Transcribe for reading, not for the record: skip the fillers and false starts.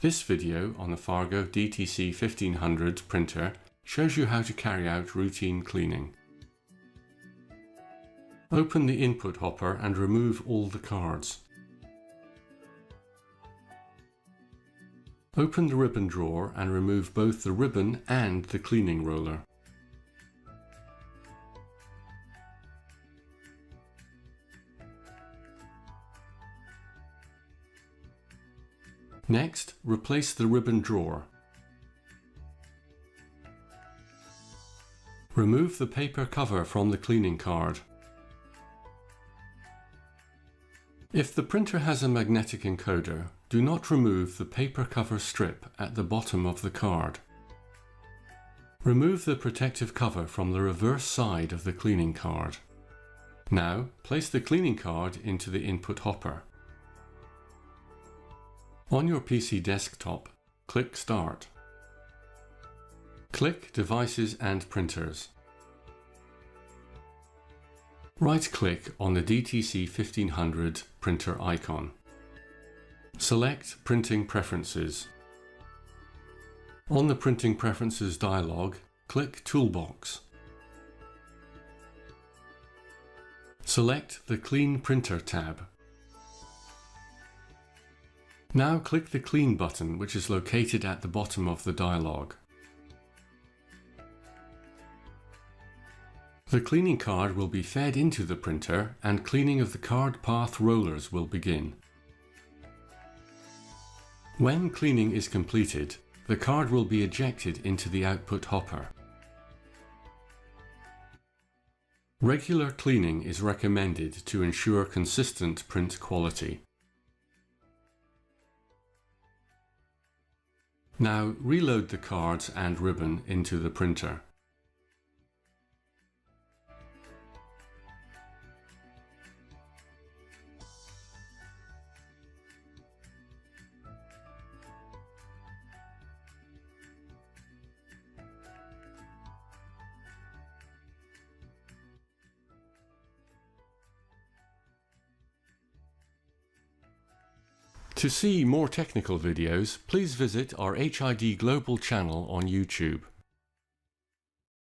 This video on the FARGO DTC1500 printer shows you how to carry out routine cleaning. Open the input hopper and remove all the cards. Open the ribbon drawer and remove both the ribbon and the cleaning roller. Next, replace the ribbon drawer. Remove the paper cover from the cleaning card. If the printer has a magnetic encoder, do not remove the paper cover strip at the bottom of the card. Remove the protective cover from the reverse side of the cleaning card. Now, place the cleaning card into the input hopper. On your PC desktop, click Start. Click Devices and Printers. Right-click on the DTC1500 printer icon. Select Printing Preferences. On the Printing Preferences dialog, click Toolbox. Select the Clean Printer tab. Now click the Clean button, which is located at the bottom of the dialog. The cleaning card will be fed into the printer and cleaning of the card path rollers will begin. When cleaning is completed, the card will be ejected into the output hopper. Regular cleaning is recommended to ensure consistent print quality. Now reload the cards and ribbon into the printer. To see more technical videos, please visit our HID Global channel on YouTube.